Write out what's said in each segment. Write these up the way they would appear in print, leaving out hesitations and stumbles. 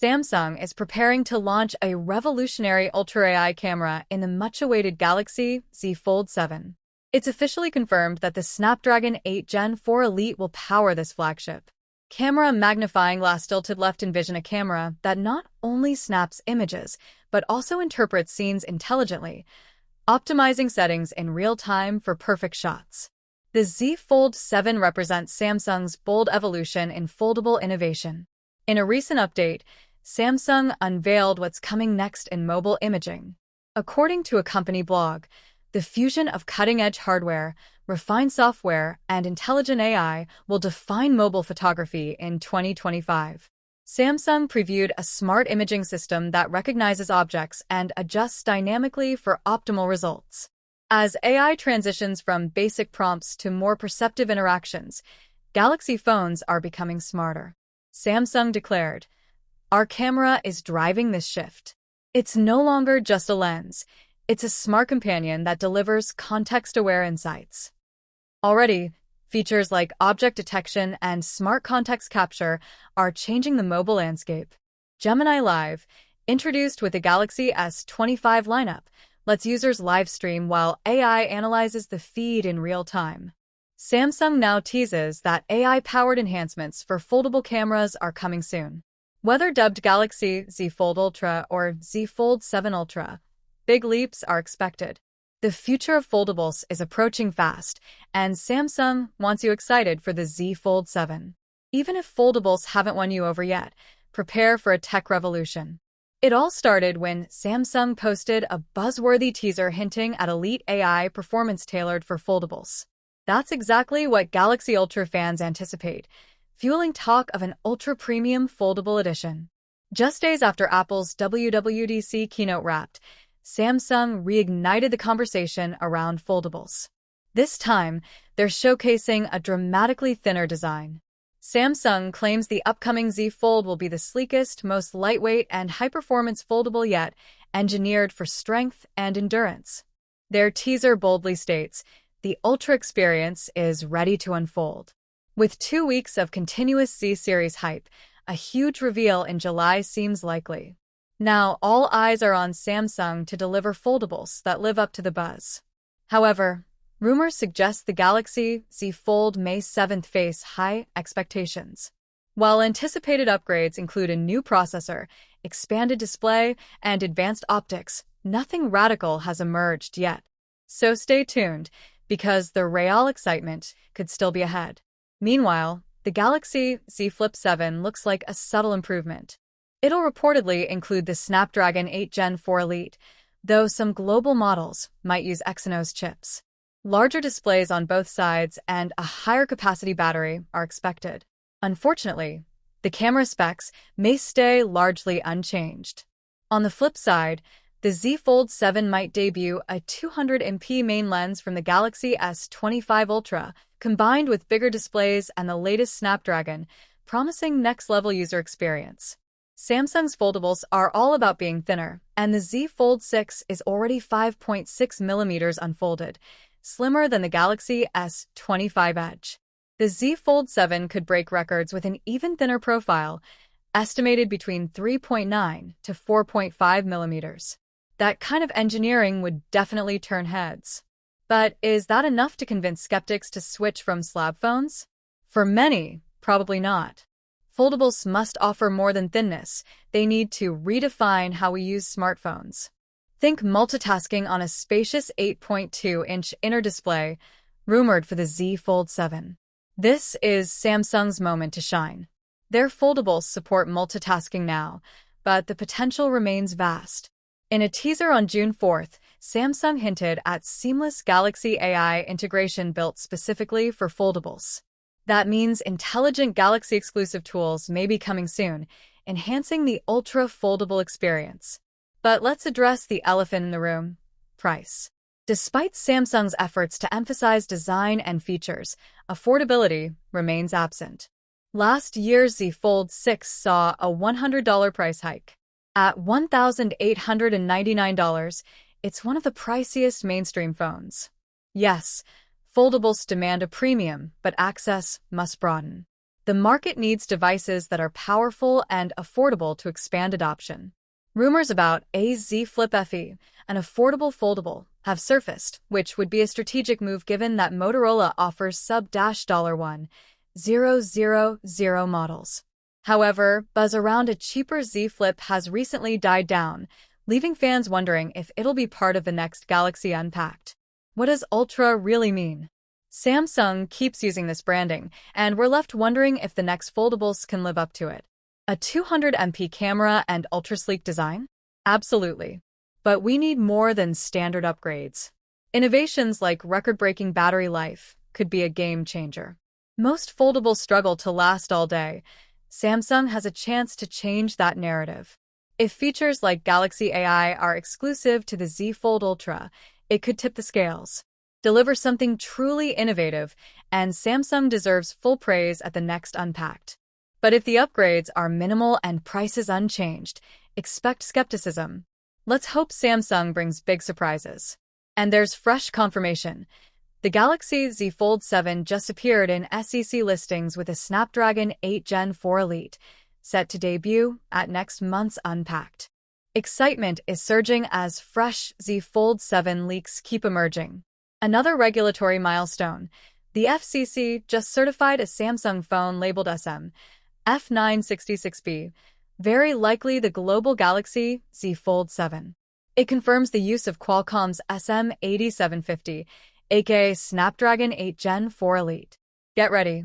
Samsung is preparing to launch a revolutionary Ultra AI camera in the much-awaited Galaxy Z Fold 7. It's officially confirmed that the Snapdragon 8 Gen 4 Elite will power this flagship. Camera magnifying glass tilted left envision a camera that not only snaps images, but also interprets scenes intelligently, optimizing settings in real time for perfect shots. The Z Fold 7 represents Samsung's bold evolution in foldable innovation. In a recent update, Samsung unveiled what's coming next in mobile imaging. According to a company blog, the fusion of cutting-edge hardware, refined software, and intelligent AI will define mobile photography in 2025. Samsung previewed a smart imaging system that recognizes objects and adjusts dynamically for optimal results. As AI transitions from basic prompts to more perceptive interactions, Galaxy phones are becoming smarter. Samsung declared, "Our camera is driving this shift. It's no longer just a lens. It's a smart companion that delivers context-aware insights." Already, features like object detection and smart context capture are changing the mobile landscape. Gemini Live, introduced with the Galaxy S25 lineup, lets users live stream while AI analyzes the feed in real time. Samsung now teases that AI-powered enhancements for foldable cameras are coming soon. Whether dubbed Galaxy Z Fold Ultra or Z Fold 7 Ultra, big leaps are expected. The future of foldables is approaching fast, and Samsung wants you excited for the Z Fold 7. Even if foldables haven't won you over yet, prepare for a tech revolution. It all started when Samsung posted a buzzworthy teaser hinting at elite AI performance tailored for foldables. That's exactly what Galaxy Ultra fans anticipate, fueling talk of an ultra-premium foldable edition. Just days after Apple's WWDC keynote wrapped, Samsung reignited the conversation around foldables. This time, they're showcasing a dramatically thinner design. Samsung claims the upcoming Z Fold will be the sleekest, most lightweight, and high-performance foldable yet, engineered for strength and endurance. Their teaser boldly states, "The Ultra experience is ready to unfold." With 2 weeks of continuous Z-series hype, a huge reveal in July seems likely. Now, all eyes are on Samsung to deliver foldables that live up to the buzz. However, rumors suggest the Galaxy Z Fold May 7th face high expectations. While anticipated upgrades include a new processor, expanded display, and advanced optics, nothing radical has emerged yet. So stay tuned, because the real excitement could still be ahead. Meanwhile, the Galaxy Z Flip 7 looks like a subtle improvement. It'll reportedly include the Snapdragon 8 Gen 4 Elite, though some global models might use Exynos chips. Larger displays on both sides and a higher capacity battery are expected. Unfortunately, the camera specs may stay largely unchanged. On the flip side, the Z Fold 7 might debut a 200MP main lens from the Galaxy S25 Ultra, combined with bigger displays and the latest Snapdragon, promising next-level user experience. Samsung's foldables are all about being thinner, and the Z Fold 6 is already 5.6mm unfolded, slimmer than the Galaxy S25 Edge. The Z Fold 7 could break records with an even thinner profile, estimated between 3.9 to 4.5mm. That kind of engineering would definitely turn heads. But is that enough to convince skeptics to switch from slab phones? For many, probably not. Foldables must offer more than thinness. They need to redefine how we use smartphones. Think multitasking on a spacious 8.2-inch inner display, rumored for the Z Fold 7. This is Samsung's moment to shine. Their foldables support multitasking now, but the potential remains vast. In a teaser on June 4th, Samsung hinted at seamless Galaxy AI integration built specifically for foldables. That means intelligent Galaxy-exclusive tools may be coming soon, enhancing the ultra-foldable experience. But let's address the elephant in the room: price. Despite Samsung's efforts to emphasize design and features, affordability remains absent. Last year's Z Fold 6 saw a $100 price hike. At $1,899, it's one of the priciest mainstream phones. Yes, foldables demand a premium, but access must broaden. The market needs devices that are powerful and affordable to expand adoption. Rumors about a Z Flip FE, an affordable foldable, have surfaced, which would be a strategic move given that Motorola offers sub-$1,000 models. However, buzz around a cheaper Z Flip has recently died down, leaving fans wondering if it'll be part of the next Galaxy Unpacked. What does Ultra really mean? Samsung keeps using this branding, and we're left wondering if the next foldables can live up to it. A 200MP camera and ultra-sleek design? Absolutely. But we need more than standard upgrades. Innovations like record-breaking battery life could be a game changer. Most foldables struggle to last all day. Samsung has a chance to change that narrative. If features like Galaxy AI are exclusive to the Z Fold Ultra, it could tip the scales. Deliver something truly innovative, and Samsung deserves full praise at the next Unpacked. But if the upgrades are minimal and prices unchanged, expect skepticism. Let's hope Samsung brings big surprises. And there's fresh confirmation. The Galaxy Z Fold 7 just appeared in SEC listings with a Snapdragon 8 Gen 4 Elite, set to debut at next month's Unpacked. Excitement is surging as fresh Z Fold 7 leaks keep emerging. Another regulatory milestone. The FCC just certified a Samsung phone labeled SM-F966B, very likely the global Galaxy Z Fold 7. It confirms the use of Qualcomm's SM8750, aka Snapdragon 8 Gen 4 Elite. Get ready.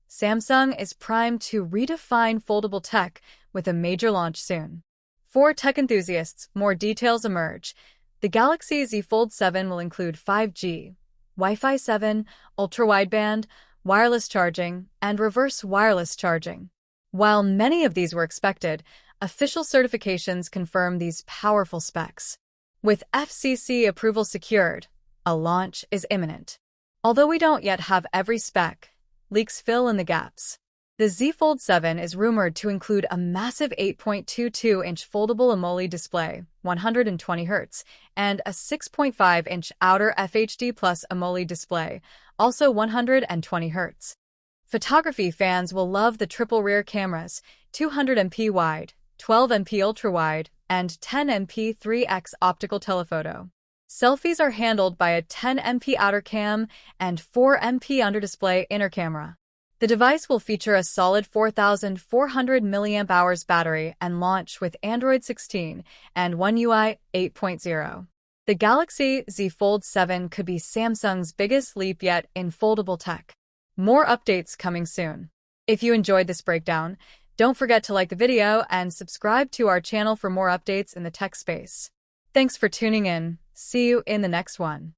Samsung is primed to redefine foldable tech with a major launch soon. For tech enthusiasts, more details emerge. The Galaxy Z Fold 7 will include 5G, Wi-Fi 7, ultra-wideband, wireless charging, and reverse wireless charging. While many of these were expected, official certifications confirm these powerful specs. With FCC approval secured, a launch is imminent. Although we don't yet have every spec, leaks fill in the gaps. The Z Fold 7 is rumored to include a massive 8.22-inch foldable AMOLED display, 120 Hz, and a 6.5-inch outer FHD Plus AMOLED display, also 120 Hz. Photography fans will love the triple rear cameras, 200MP wide, 12MP ultra-wide, and 10MP 3x optical telephoto. Selfies are handled by a 10MP outer cam and 4MP under-display inner camera. The device will feature a solid 4,400 mAh battery and launch with Android 16 and One UI 8.0. The Galaxy Z Fold 7 could be Samsung's biggest leap yet in foldable tech. More updates coming soon. If you enjoyed this breakdown, don't forget to like the video and subscribe to our channel for more updates in the tech space. Thanks for tuning in. See you in the next one.